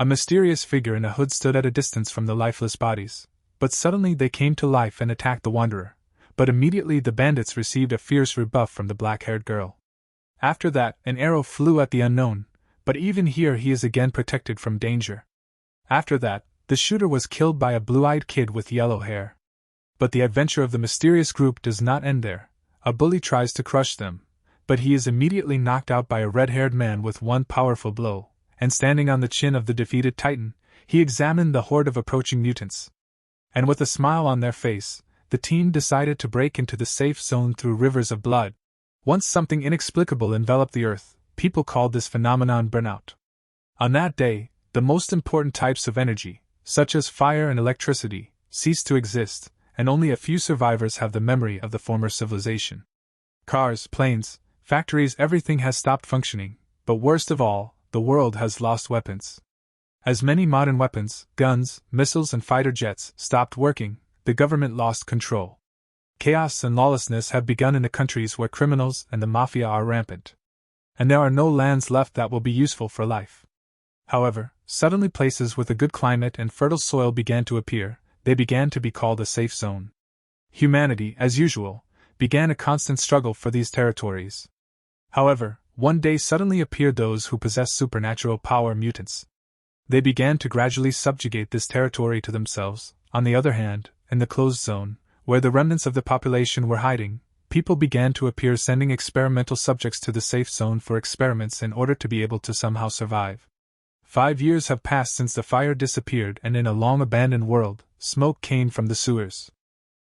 A mysterious figure in a hood stood at a distance from the lifeless bodies, but suddenly they came to life and attacked the wanderer, but immediately the bandits received a fierce rebuff from the black-haired girl. After that, an arrow flew at the unknown, but even here he is again protected from danger. After that, the shooter was killed by a blue-eyed kid with yellow hair. But the adventure of the mysterious group does not end there. A bully tries to crush them, but he is immediately knocked out by a red-haired man with one powerful blow, and standing on the chin of the defeated Titan, he examined the horde of approaching mutants. And with a smile on their face, the team decided to break into the safe zone through rivers of blood. Once something inexplicable enveloped the earth, people called this phenomenon burnout. On that day, the most important types of energy, such as fire and electricity, ceased to exist, and only a few survivors have the memory of the former civilization. Cars, planes, factories, everything has stopped functioning, but worst of all, the world has lost weapons. As many modern weapons, guns, missiles and fighter jets, stopped working, the government lost control. Chaos and lawlessness have begun in the countries where criminals and the mafia are rampant. And there are no lands left that will be useful for life. However, suddenly places with a good climate and fertile soil began to appear. They began to be called a safe zone. Humanity, as usual, began a constant struggle for these territories. However, one day suddenly appeared those who possessed supernatural power, mutants. They began to gradually subjugate this territory to themselves. On the other hand, in the closed zone, where the remnants of the population were hiding, people began to appear sending experimental subjects to the safe zone for experiments in order to be able to somehow survive. 5 years have passed since the fire disappeared, and in a long-abandoned world, smoke came from the sewers.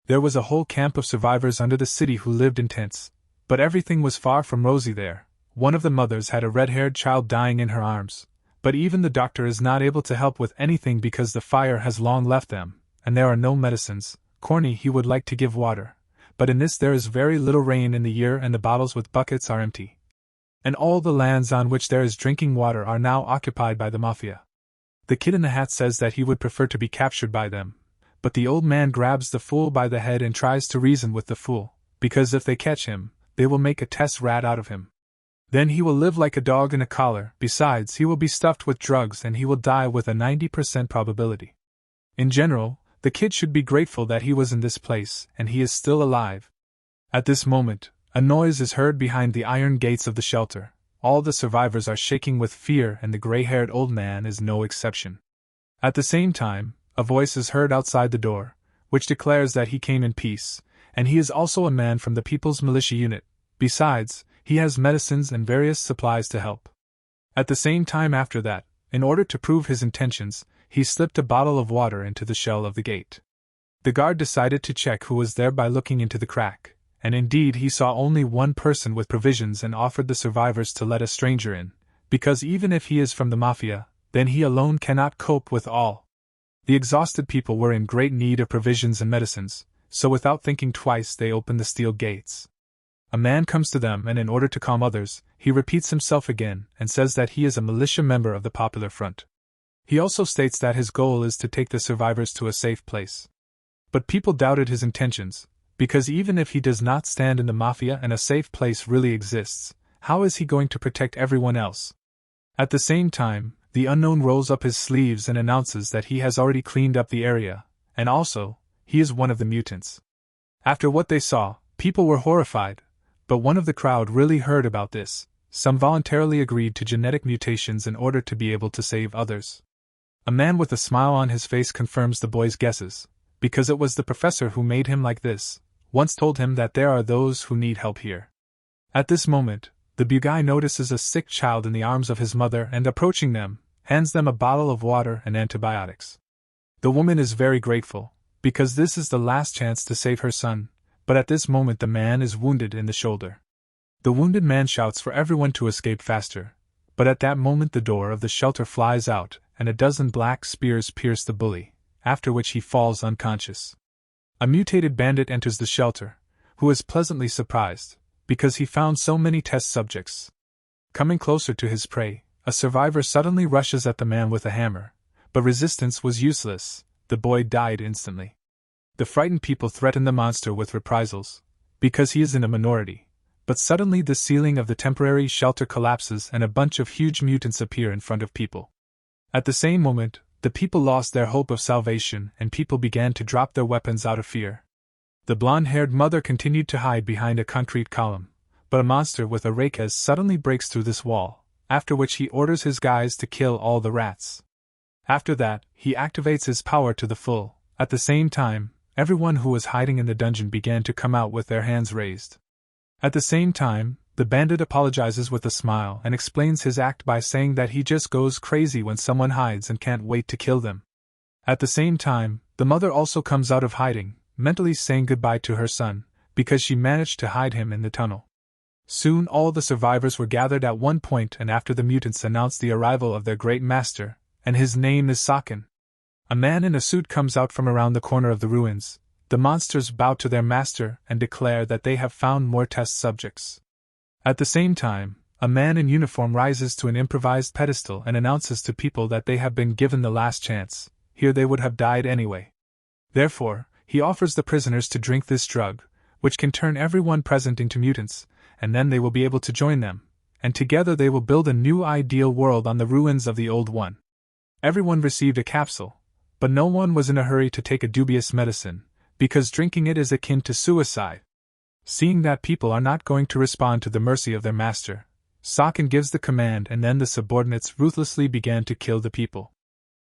There was a whole camp of survivors under the city who lived in tents, but everything was far from rosy there. One of the mothers had a red-haired child dying in her arms, but even the doctor is not able to help with anything because the fire has long left them, and there are no medicines. Corny, he would like to give water, but in this there is very little rain in the year and the bottles with buckets are empty. And all the lands on which there is drinking water are now occupied by the mafia. The kid in the hat says that he would prefer to be captured by them, but the old man grabs the fool by the head and tries to reason with the fool, because if they catch him, they will make a test rat out of him. Then he will live like a dog in a collar. Besides, he will be stuffed with drugs and he will die with a 90% probability. In general, the kid should be grateful that he was in this place and he is still alive. At this moment, a noise is heard behind the iron gates of the shelter. All the survivors are shaking with fear and the gray-haired old man is no exception. At the same time, a voice is heard outside the door, which declares that he came in peace, and he is also a man from the People's Militia Unit. Besides, he has medicines and various supplies to help. At the same time after that, in order to prove his intentions, he slipped a bottle of water into the shell of the gate. The guard decided to check who was there by looking into the crack, and indeed he saw only one person with provisions and offered the survivors to let a stranger in, because even if he is from the mafia, then he alone cannot cope with all. The exhausted people were in great need of provisions and medicines, so without thinking twice they opened the steel gates. A man comes to them and in order to calm others, he repeats himself again and says that he is a militia member of the Popular Front. He also states that his goal is to take the survivors to a safe place. But people doubted his intentions, because even if he does not stand in the mafia and a safe place really exists, how is he going to protect everyone else? At the same time, the unknown rolls up his sleeves and announces that he has already cleaned up the area, and also, he is one of the mutants. After what they saw, people were horrified, but one of the crowd really heard about this. Some voluntarily agreed to genetic mutations in order to be able to save others. A man with a smile on his face confirms the boy's guesses, because it was the professor who made him like this, once told him that there are those who need help here. At this moment, the Bugai notices a sick child in the arms of his mother and approaching them, hands them a bottle of water and antibiotics. The woman is very grateful, because this is the last chance to save her son, but at this moment the man is wounded in the shoulder. The wounded man shouts for everyone to escape faster, but at that moment the door of the shelter flies out and a dozen black spears pierce the bully, after which he falls unconscious. A mutated bandit enters the shelter, who is pleasantly surprised, because he found so many test subjects. Coming closer to his prey, a survivor suddenly rushes at the man with a hammer, but resistance was useless, the boy died instantly. The frightened people threaten the monster with reprisals, because he is in a minority, but suddenly the ceiling of the temporary shelter collapses and a bunch of huge mutants appear in front of people. At the same moment, the people lost their hope of salvation and people began to drop their weapons out of fear. The blonde-haired mother continued to hide behind a concrete column, but a monster with a rake suddenly breaks through this wall, after which he orders his guys to kill all the rats. After that, he activates his power to the full. At the same time, everyone who was hiding in the dungeon began to come out with their hands raised. At the same time, the bandit apologizes with a smile and explains his act by saying that he just goes crazy when someone hides and can't wait to kill them. At the same time, the mother also comes out of hiding, mentally saying goodbye to her son, because she managed to hide him in the tunnel. Soon all the survivors were gathered at one point, and after the mutants announced the arrival of their great master, and his name is Saken. A man in a suit comes out from around the corner of the ruins. The monsters bow to their master and declare that they have found more test subjects. At the same time, a man in uniform rises to an improvised pedestal and announces to people that they have been given the last chance. Here they would have died anyway. Therefore, he offers the prisoners to drink this drug, which can turn everyone present into mutants, and then they will be able to join them, and together they will build a new ideal world on the ruins of the old one. Everyone received a capsule, but no one was in a hurry to take a dubious medicine, because drinking it is akin to suicide. Seeing that people are not going to respond to the mercy of their master, Saken gives the command, and then the subordinates ruthlessly began to kill the people.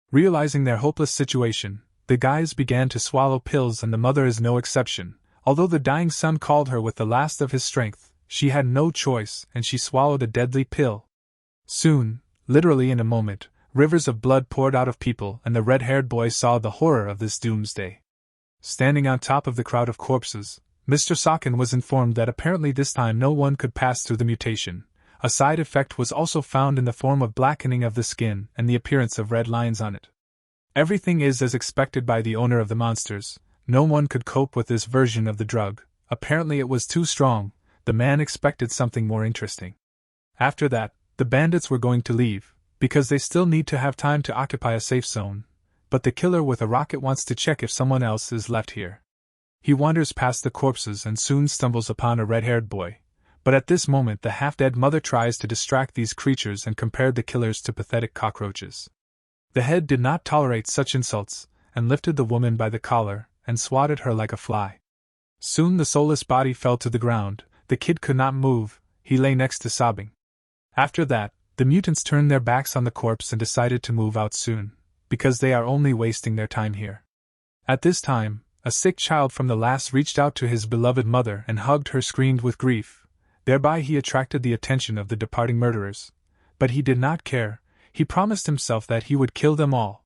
Realizing their hopeless situation, the guys began to swallow pills, and the mother is no exception. Although the dying son called her with the last of his strength, she had no choice and she swallowed a deadly pill. Soon, literally in a moment, rivers of blood poured out of people, and the red-haired boy saw the horror of this doomsday. Standing on top of the crowd of corpses, Mr. Saken was informed that apparently this time no one could pass through the mutation. A side effect was also found in the form of blackening of the skin and the appearance of red lines on it. Everything is as expected by the owner of the monsters. No one could cope with this version of the drug. Apparently it was too strong. The man expected something more interesting. After that, the bandits were going to leave, because they still need to have time to occupy a safe zone. But the killer with a rocket wants to check if someone else is left here. He wanders past the corpses and soon stumbles upon a red-haired boy. But at this moment the half-dead mother tries to distract these creatures and compared the killers to pathetic cockroaches. The head did not tolerate such insults, and lifted the woman by the collar, and swatted her like a fly. Soon the soulless body fell to the ground. The kid could not move, he lay next to sobbing. After that, the mutants turned their backs on the corpse and decided to move out soon, because they are only wasting their time here. At this time, a sick child from the last reached out to his beloved mother and hugged her, screamed with grief. Thereby he attracted the attention of the departing murderers. But he did not care. He promised himself that he would kill them all.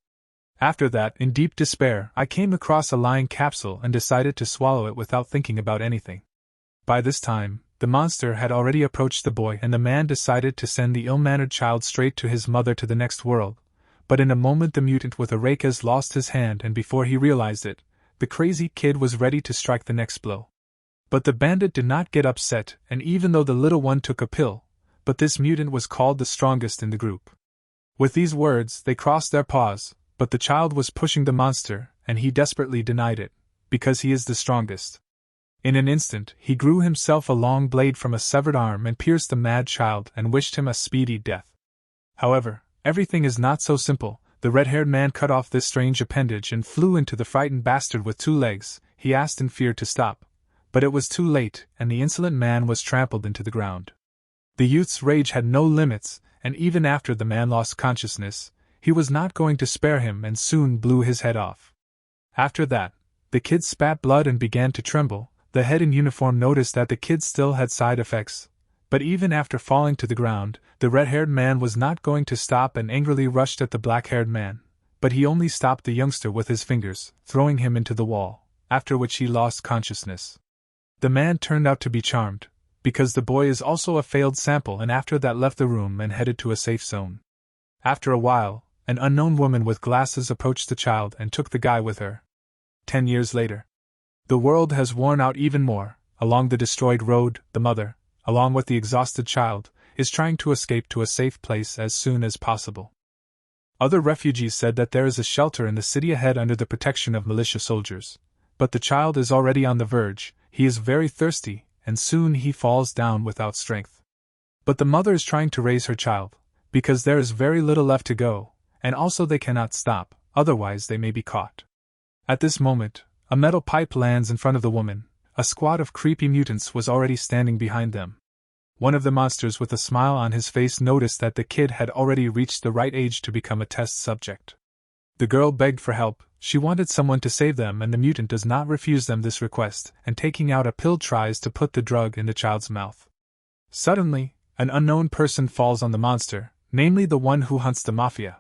After that, in deep despair, I came across a lying capsule and decided to swallow it without thinking about anything. By this time, the monster had already approached the boy, and the man decided to send the ill-mannered child straight to his mother to the next world. But in a moment the mutant with a rake lost his hand, and before he realized it, the crazy kid was ready to strike the next blow. But the bandit did not get upset, and even though the little one took a pill, but this mutant was called the strongest in the group. With these words they crossed their paws, but the child was pushing the monster, and he desperately denied it, because he is the strongest. In an instant he grew himself a long blade from a severed arm and pierced the mad child and wished him a speedy death. However, everything is not so simple. The red-haired man cut off this strange appendage and flew into the frightened bastard with 2 legs. He asked in fear to stop, but it was too late, and the insolent man was trampled into the ground. The youth's rage had no limits, and even after the man lost consciousness, he was not going to spare him and soon blew his head off. After that, the kid spat blood and began to tremble. The head in uniform noticed that the kid still had side effects, but even after falling to the ground, the red-haired man was not going to stop and angrily rushed at the black-haired man, but he only stopped the youngster with his fingers, throwing him into the wall, after which he lost consciousness. The man turned out to be charmed, because the boy is also a failed sample, and after that left the room and headed to a safe zone. After a while, an unknown woman with glasses approached the child and took the guy with her. 10 years later. The world has worn out even more. Along the destroyed road, the mother, along with the exhausted child, is trying to escape to a safe place as soon as possible. Other refugees said that there is a shelter in the city ahead under the protection of militia soldiers. But the child is already on the verge. He is very thirsty, and soon he falls down without strength. But the mother is trying to raise her child, because there is very little left to go, and also they cannot stop, otherwise they may be caught. At this moment, a metal pipe lands in front of the woman. A squad of creepy mutants was already standing behind them. One of the monsters with a smile on his face noticed that the kid had already reached the right age to become a test subject. The girl begged for help, she wanted someone to save them, and the mutant does not refuse them this request, and taking out a pill tries to put the drug in the child's mouth. Suddenly, an unknown person falls on the monster, namely the one who hunts the mafia.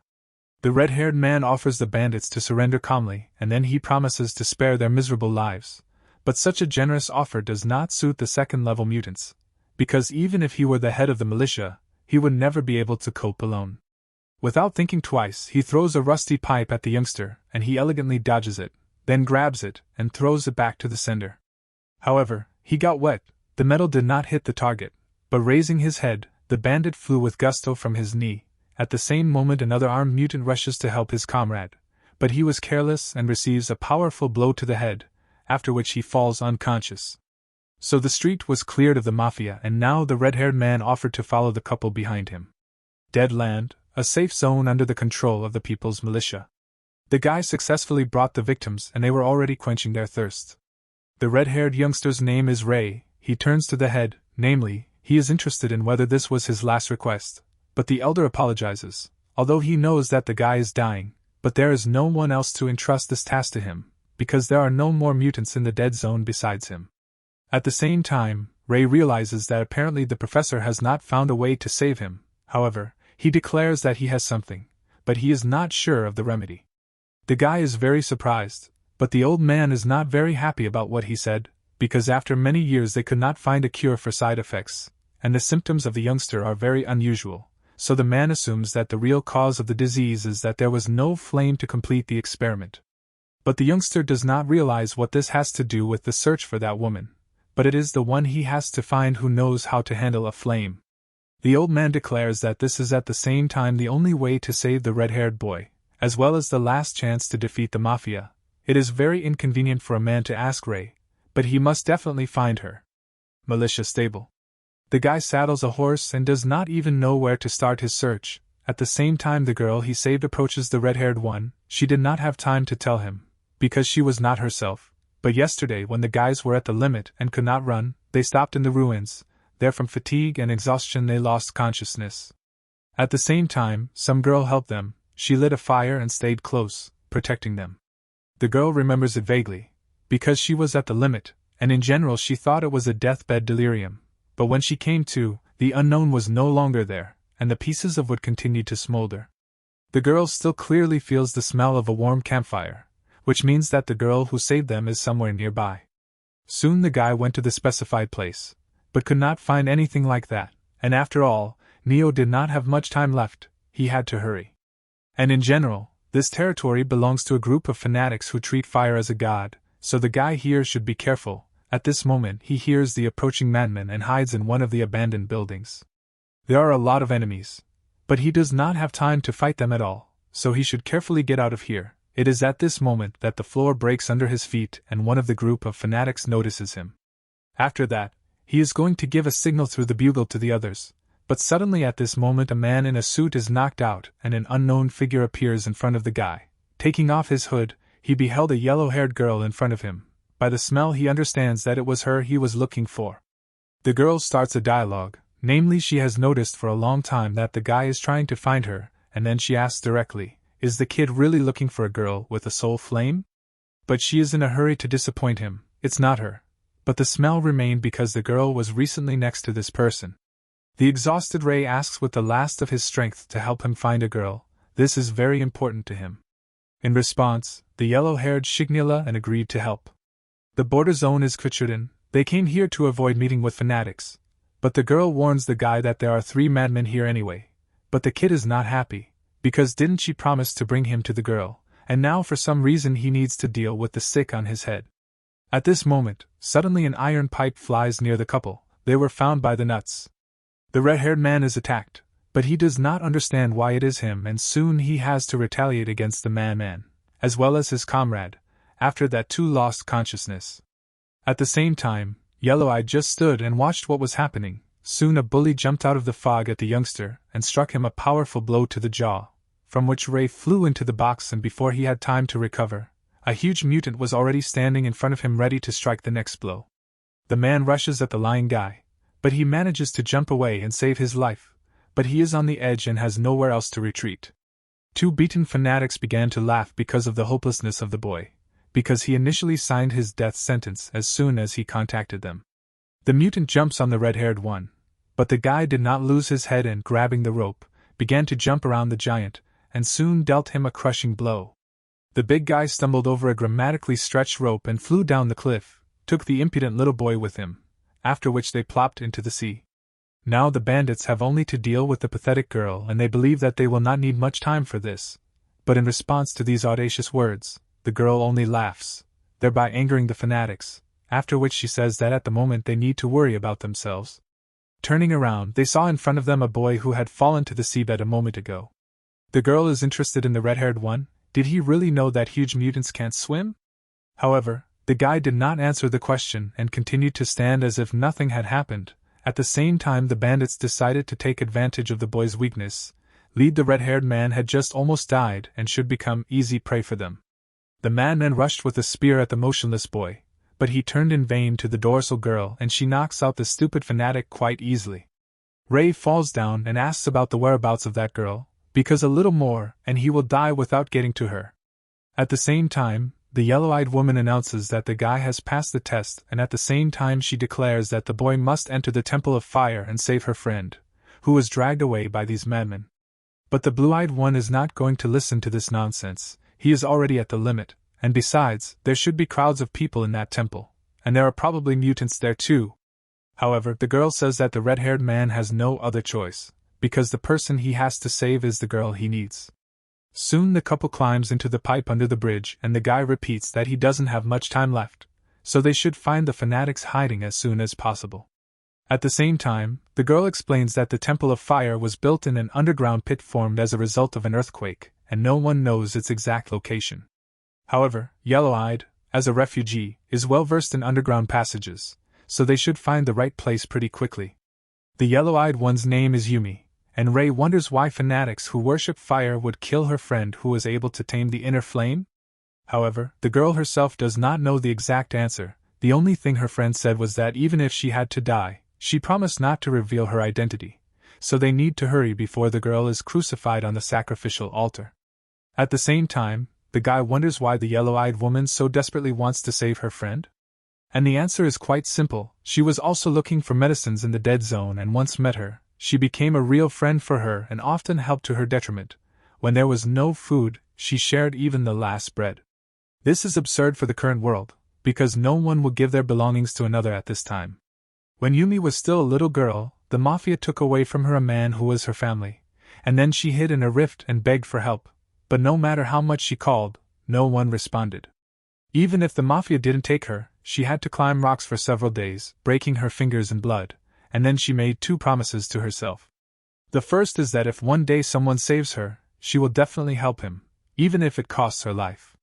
The red-haired man offers the bandits to surrender calmly, and then he promises to spare their miserable lives. But such a generous offer does not suit the second-level mutants, because even if he were the head of the militia, he would never be able to cope alone. Without thinking twice, he throws a rusty pipe at the youngster, and he elegantly dodges it, then grabs it and throws it back to the sender. However, he got wet, the metal did not hit the target, but raising his head, the bandit flew with gusto from his knee. At the same moment another armed mutant rushes to help his comrade, but he was careless and receives a powerful blow to the head, after which he falls unconscious. So the street was cleared of the mafia, and now the red-haired man offered to follow the couple behind him. Dead land, a safe zone under the control of the people's militia. The guy successfully brought the victims, and they were already quenching their thirst. The red-haired youngster's name is Ray. He turns to the head, namely, he is interested in whether this was his last request, but the elder apologizes, although he knows that the guy is dying, but there is no one else to entrust this task to him, because there are no more mutants in the dead zone besides him. At the same time, Ray realizes that apparently the professor has not found a way to save him. However, he declares that he has something, but he is not sure of the remedy. The guy is very surprised, but the old man is not very happy about what he said, because after many years they could not find a cure for side effects, and the symptoms of the youngster are very unusual, so the man assumes that the real cause of the disease is that there was no flame to complete the experiment. But the youngster does not realize what this has to do with the search for that woman, but it is the one he has to find who knows how to handle a flame. The old man declares that this is at the same time the only way to save the red-haired boy, as well as the last chance to defeat the mafia. It is very inconvenient for a man to ask Ray, but he must definitely find her. Militia stable. The guy saddles a horse and does not even know where to start his search. At the same time the girl he saved approaches the red-haired one. She did not have time to tell him, because she was not herself. But yesterday when the guys were at the limit and could not run, they stopped in the ruins. There from fatigue and exhaustion they lost consciousness. At the same time, some girl helped them. She lit a fire and stayed close, protecting them. The girl remembers it vaguely, because she was at the limit, and in general she thought it was a deathbed delirium. But when she came to, the unknown was no longer there, and the pieces of wood continued to smolder. The girl still clearly feels the smell of a warm campfire, which means that the girl who saved them is somewhere nearby. Soon the guy went to the specified place, but could not find anything like that, and after all, Neo did not have much time left, he had to hurry. And in general, this territory belongs to a group of fanatics who treat fire as a god, so the guy here should be careful. At this moment he hears the approaching madman and hides in one of the abandoned buildings. There are a lot of enemies, but he does not have time to fight them at all, so he should carefully get out of here. It is at this moment that the floor breaks under his feet and one of the group of fanatics notices him. After that, he is going to give a signal through the bugle to the others, but suddenly at this moment a man in a suit is knocked out and an unknown figure appears in front of the guy. Taking off his hood, he beheld a yellow-haired girl in front of him. By the smell he understands that it was her he was looking for. The girl starts a dialogue, namely she has noticed for a long time that the guy is trying to find her, and then she asks directly, is the kid really looking for a girl with a soul flame? But she is in a hurry to disappoint him, it's not her. But the smell remained because the girl was recently next to this person. The exhausted Ray asks with the last of his strength to help him find a girl. This is very important to him. In response, the yellow-haired Shignila and agreed to help. The border zone is Kvichuden. They came here to avoid meeting with fanatics. But the girl warns the guy that there are 3 madmen here anyway. But the kid is not happy, because didn't she promise to bring him to the girl, and now for some reason he needs to deal with the sick on his head. At this moment, suddenly an iron pipe flies near the couple. They were found by the nuts. The red-haired man is attacked, but he does not understand why it is him, and soon he has to retaliate against the man, as well as his comrade. After that, 2 lost consciousness. At the same time, Yellow-Eye just stood and watched what was happening. Soon a bully jumped out of the fog at the youngster and struck him a powerful blow to the jaw. from which Ray flew into the box, and before he had time to recover, a huge mutant was already standing in front of him ready to strike the next blow. The man rushes at the lying guy, but he manages to jump away and save his life, but he is on the edge and has nowhere else to retreat. Two beaten fanatics began to laugh because of the hopelessness of the boy, because he initially signed his death sentence as soon as he contacted them. The mutant jumps on the red-haired one, but the guy did not lose his head and, grabbing the rope, began to jump around the giant, and soon dealt him a crushing blow. The big guy stumbled over a grammatically stretched rope and flew down the cliff, took the impudent little boy with him, after which they plopped into the sea. Now the bandits have only to deal with the pathetic girl, and they believe that they will not need much time for this. But in response to these audacious words, the girl only laughs, thereby angering the fanatics, after which she says that at the moment they need to worry about themselves. Turning around, they saw in front of them a boy who had fallen to the seabed a moment ago. The girl is interested in the red-haired one. Did he really know that huge mutants can't swim? However, the guy did not answer the question and continued to stand as if nothing had happened. At the same time, the bandits decided to take advantage of the boy's weakness. The red-haired man had just almost died and should become easy prey for them. The man then rushed with a spear at the motionless boy, but he turned in vain to the dorsal girl, and she knocks out the stupid fanatic quite easily. Ray falls down and asks about the whereabouts of that girl, because a little more and he will die without getting to her. At the same time, the yellow-eyed woman announces that the guy has passed the test, and at the same time she declares that the boy must enter the Temple of Fire and save her friend, who was dragged away by these madmen. But the blue-eyed one is not going to listen to this nonsense. He is already at the limit, and besides, there should be crowds of people in that temple, and there are probably mutants there too. However, the girl says that the red-haired man has no other choice, because the person he has to save is the girl he needs. Soon the couple climbs into the pipe under the bridge, and the guy repeats that he doesn't have much time left, so they should find the fanatics hiding as soon as possible. At the same time, the girl explains that the Temple of Fire was built in an underground pit formed as a result of an earthquake, and no one knows its exact location. However, Yellow-Eyed, as a refugee, is well versed in underground passages, so they should find the right place pretty quickly. The yellow-eyed one's name is Yumi, and Ray wonders why fanatics who worship fire would kill her friend who was able to tame the inner flame? However, the girl herself does not know the exact answer. The only thing her friend said was that even if she had to die, she promised not to reveal her identity, so they need to hurry before the girl is crucified on the sacrificial altar. At the same time, the guy wonders why the yellow-eyed woman so desperately wants to save her friend? And the answer is quite simple. She was also looking for medicines in the dead zone, and once met her, she became a real friend for her and often helped to her detriment. When there was no food, she shared even the last bread. This is absurd for the current world, because no one will give their belongings to another at this time. When Yumi was still a little girl, the mafia took away from her a man who was her family, and then she hid in a rift and begged for help, but no matter how much she called, no one responded. Even if the mafia didn't take her, she had to climb rocks for several days, breaking her fingers in blood, and then she made two promises to herself. The first is that if one day someone saves her, she will definitely help him, even if it costs her life.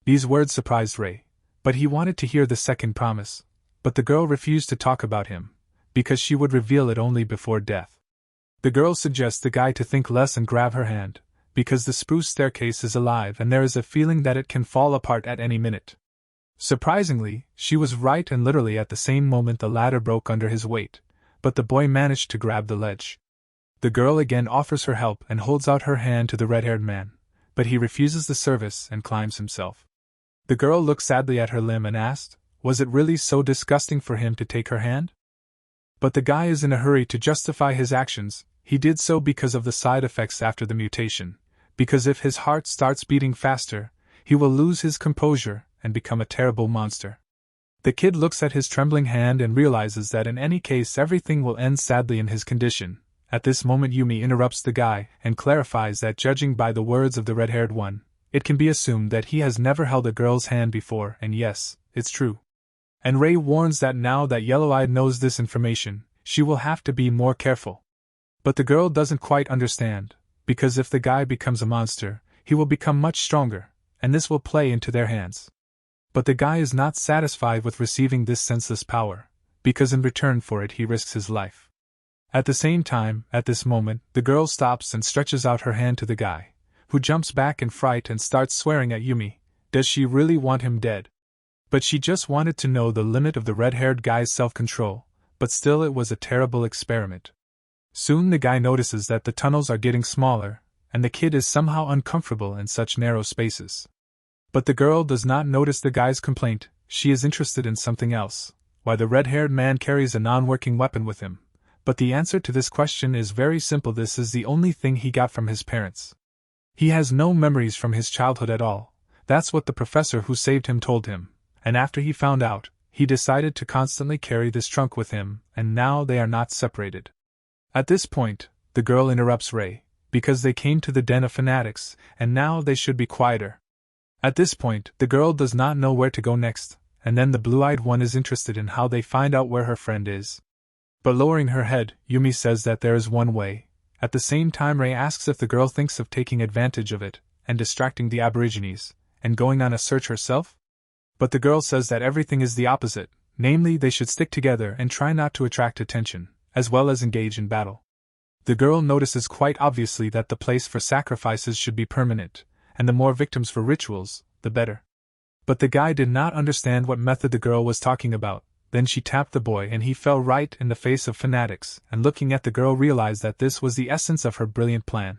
These words surprised Ray, but he wanted to hear the second promise, but the girl refused to talk about him, because she would reveal it only before death. The girl suggests the guy to think less and grab her hand, because the spruce staircase is alive and there is a feeling that it can fall apart at any minute. Surprisingly, she was right, and literally at the same moment the ladder broke under his weight, but the boy managed to grab the ledge. The girl again offers her help and holds out her hand to the red-haired man, but he refuses the service and climbs himself. The girl looked sadly at her limb and asked, was it really so disgusting for him to take her hand? But the guy is in a hurry to justify his actions. He did so because of the side effects after the mutation, because if his heart starts beating faster, he will lose his composure and become a terrible monster. The kid looks at his trembling hand and realizes that in any case everything will end sadly in his condition. At this moment Yumi interrupts the guy and clarifies that judging by the words of the red-haired one, it can be assumed that he has never held a girl's hand before, and yes, it's true. And Ray warns that now that Yellow-Eyed knows this information, she will have to be more careful. But the girl doesn't quite understand, because if the guy becomes a monster, he will become much stronger, and this will play into their hands. But the guy is not satisfied with receiving this senseless power, because in return for it he risks his life. At the same time, at this moment, the girl stops and stretches out her hand to the guy, who jumps back in fright and starts swearing at Yumi. Does she really want him dead? But she just wanted to know the limit of the red-haired guy's self-control, but still it was a terrible experiment. Soon the guy notices that the tunnels are getting smaller, and the kid is somehow uncomfortable in such narrow spaces. But the girl does not notice the guy's complaint, she is interested in something else, why the red-haired man carries a non-working weapon with him. But the answer to this question is very simple. This is the only thing he got from his parents. He has no memories from his childhood at all. That's what the professor who saved him told him, and after he found out, he decided to constantly carry this trunk with him, and now they are not separated. At this point, the girl interrupts Ray, because they came to the den of fanatics, and now they should be quieter. At this point, the girl does not know where to go next, and then the blue-eyed one is interested in how they find out where her friend is. But lowering her head, Yumi says that there is one way. At the same time, Ray asks if the girl thinks of taking advantage of it, and distracting the Aborigines, and going on a search herself? But the girl says that everything is the opposite, namely they should stick together and try not to attract attention, as well as engage in battle. The girl notices quite obviously that the place for sacrifices should be permanent, and the more victims for rituals, the better. But the guy did not understand what method the girl was talking about. Then she tapped the boy and he fell right in the face of fanatics, and looking at the girl realized that this was the essence of her brilliant plan.